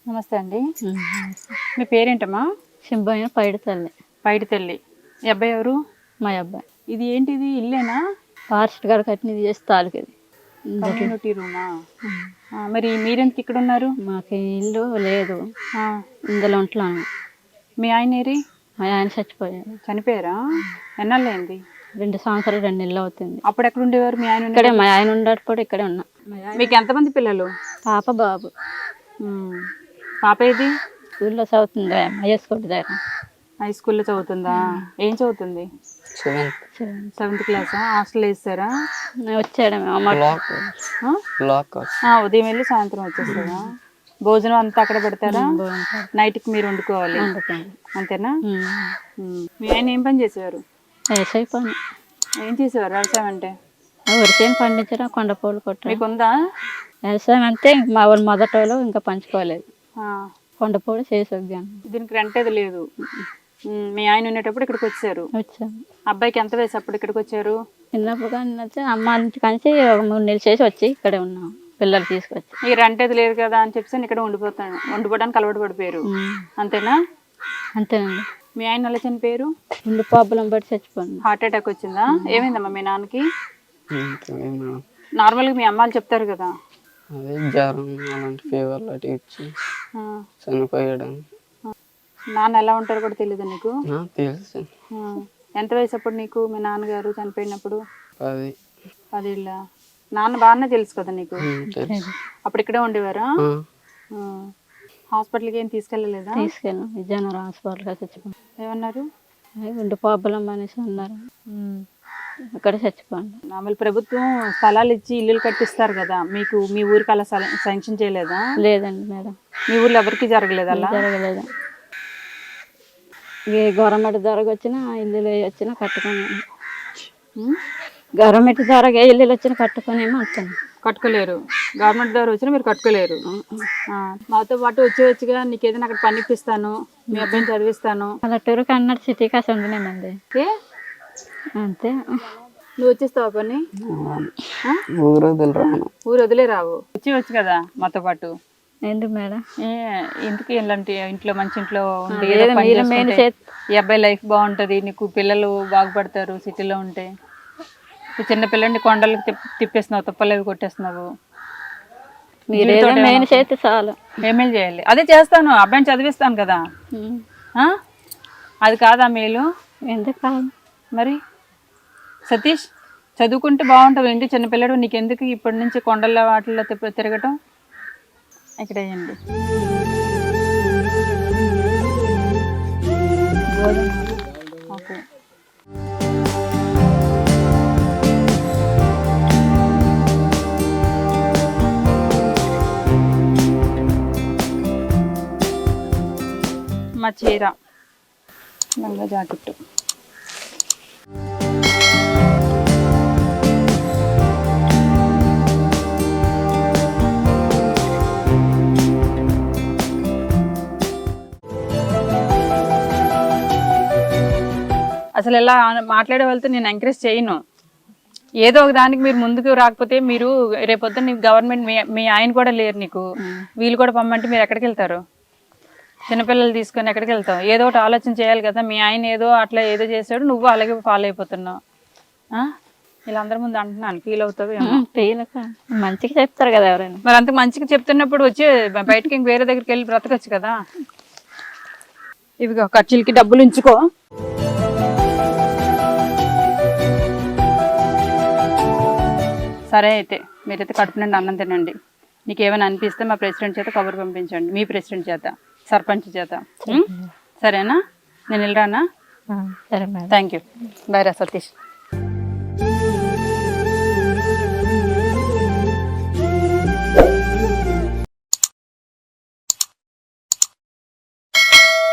నమస్తే అండి. మీ పేరేంటమ్మా? సింబయ్య పైడితల్లి. పైడితల్లి. ఈ అబ్బాయి ఎవరు? మా అబ్బాయి. ఇది ఏంటిది, ఇల్లేనా? ఫారెస్ట్ గారు కట్టినది చేసి తాలూకు కమ్యూనిటీ రూమా? మరి మీరెందుకు ఇక్కడ ఉన్నారు? మాకు ఇల్లు లేదు, ఇందులో ఉంటున్నాను. మీ ఆయన ఏరి? మా ఆయన చచ్చిపోయారు. చనిపోయారా? ఎన్నాళ్ళు అయింది? 2 సంవత్సరాలు 2 నెలలు అవుతుంది. అప్పుడు ఎక్కడ ఉండేవారు మీ ఆయన? ఇక్కడే మా ఆయన ఉండేటప్పుడు ఇక్కడే ఉన్నా. మీకు ఎంతమంది పిల్లలు? పాప బాబు. పాప ఏది? స్కూల్లో చదువుతుందా? స్కూల్ దగ్గర. హై స్కూల్లో చదువుతుందా? ఏం చదువుతుంది? 7th క్లాసా? హాస్టల్ వేస్తారా? వచ్చాడు ఉదయం వెళ్ళి సాయంత్రం వచ్చేస్తారా? భోజనం అంతా అక్కడ పెడతారా? నైట్కి మీరు వండుకోవాలి అంతేనా? మీ ఆయన ఏం పని చేసేవారు? వ్యవసాయ పని. ఏం చేసేవారు? వ్యవసాయం అంటే వరిసేను పండించడం, కొండపూలు కొట్టడం. మీకు ఉందా వ్యవసాయం? అంటే మా వాళ్ళు మొదటోళ్ళు ఇంకా పంచుకోలేదు. కొండపూలు చేసి వగ్గాను. దీనికి రెంట్ ఏది లేదు. మీ ఆయన ఉండేటప్పుడు ఇక్కడికి వచ్చారు. వచ్చాను. అబ్బాయికి ఎంత వయసు అప్పుడు ఇక్కడికి వచ్చారు? చిన్నప్పుడు కానీ అమ్మ ఇంటి కంచి 3 నెలలు చేసి వచ్చి ఇక్కడే ఉన్నాం. పిల్లలు తీసుకొచ్చి ఈ రెంట్ ఏది లేదు కదా అని చెప్పేసి ఇక్కడ ఉండిపోవడానికి అలవాటు పడిపోయారు అంతేనా? అంతేనండి. మీ ఆయన ఎలా చనిపోయారు? ముందు ప్రాబ్లం బట్టి చచ్చిపోయింది. హార్ట్ అటాక్ వచ్చిందా? ఏమైందమ్మా మీ నాన్నకి? నార్మల్గా మీ అమ్మాలు చెప్తారు కదా, అదే జ్వరం అలాంటి ఫీవర్ లాంటి వచ్చి చనిపోయాడు. నాన్న ఎలా ఉంటారో కూడా తెలీదు నీకు? తెలుసు. ఎంత వయసు అప్పుడు నీకు మీ నాన్నగారు చనిపోయినప్పుడు? 10 ఏళ్ళ. నాన్న బాగానే తెలుసు కదా నీకు? అప్పుడు ఇక్కడే ఉండేవారా? హాస్పిటల్కి ఏం తీసుకెళ్ళలేదా? తీసుకెళ్ళాం. విజయనగరం హాస్పిటల్గా చచ్చిపోయాను. ఏమన్నారు? గుండె ప్రాబ్లం అనేసి అన్నారు. అక్కడ చచ్చిపోండి. మామూలు ప్రభుత్వం స్థలాలు ఇచ్చి ఇల్లులు కట్టిస్తారు కదా, మీకు మీ ఊరికి అలా శాంక్షన్ చేయలేదా? లేదండి మేడం. మీ ఊర్లో ఎవరికి జరగలేదు? అలా జరగలేదు. ఏ గవర్నమెంట్ ధరకు వచ్చినా ఇల్లులు వచ్చినా కట్టుకొని, గవర్నమెంట్ ధరగా ఇల్లులు వచ్చినా కట్టుకునేమో వచ్చాను. కట్టుకోలేరు. గవర్నమెంట్ ద్వారా వచ్చినా మీరు కట్టుకోలేరు. మాతో పాటు వచ్చేవచ్చుగా, నీకు ఏదైనా అక్కడ పని ఇప్పిస్తాను, మీ అబ్బాయిని చదివిస్తాను. పల్లెటూరుకి అన్నట్టు సిటీ కాసి ఉందినేమండి. అంతే. నువ్వు వచ్చేస్తావా పని? ఊరు వదిలే రావు. వచ్చేవచ్చు కదా మాతో పాటు. ఎందుకు మేడం? ఎందుకు ఇలాంటి ఇంట్లో మంచి ఇంట్లో ఉండి ఈ అబ్బాయి లైఫ్ బాగుంటది, నీకు పిల్లలు బాగుపడతారు. సిటీలో ఉంటే చిన్న పిల్లని కొండలకు తిప్పేస్తున్నావు, తుప్పలేవి కొట్టేస్తున్నావు. మీరు చేస్తే చాలు. ఏమేలు చేయాలి? అదే చేస్తాను, అబ్బాయిని చదివిస్తాను కదా. అది కాదా మేలు? ఎందుకు కాదు మరి? సతీష్, చదువుకుంటే బాగుంటావు. ఏంటి చిన్నపిల్లడు, నీకెందుకు ఇప్పటి నుంచి కొండల వాటిల్లో తిరగటం? ఇక్కడ వేయండి. ఓకే. మా చీర లంగా జాకెట్టు. అసలు ఇలా మాట్లాడే వాళ్ళతో నేను ఎంకరేజ్ చేయను. ఏదో ఒక దానికి మీరు ముందుకు రాకపోతే, మీరు రేపొద్దున నీకు గవర్నమెంట్ మీ ఆయన కూడా లేరు, నీకు వీళ్ళు కూడా పంపమంటే మీరు ఎక్కడికి వెళ్తారు? చిన్నపిల్లలు తీసుకొని ఎక్కడికి వెళ్తావు? ఏదో ఒకటి ఆలోచన చేయాలి కదా. మీ ఆయన ఏదో అట్లా ఏదో చేశాడు, నువ్వు అలాగే ఫాలో అయిపోతున్నావు. ఇలా అందరి ముందు అంటున్నాను, ఫీల్ అవుతావు? మంచిగా చెప్తారు కదా ఎవరైనా. మరి అంత మంచిగా చెప్తున్నప్పుడు వచ్చి బయటకి ఇంక వేరే దగ్గరికి వెళ్ళి బ్రతకొచ్చు కదా. ఇవిగో ఖర్చులకి డబ్బులు ఉంచుకో. సరే, అయితే మీరైతే కడుపు నుండి అన్నం తినండి. నీకు ఏమైనా అనిపిస్తే మా ప్రెసిడెంట్ చేత కబురు పంపించండి, మీ ప్రెసిడెంట్ చేత, సర్పంచ్ చేత. సరేనా? నేను వెళ్ళరానా? సరే మేడం. Thank you. బాయ్ రా సతీష్.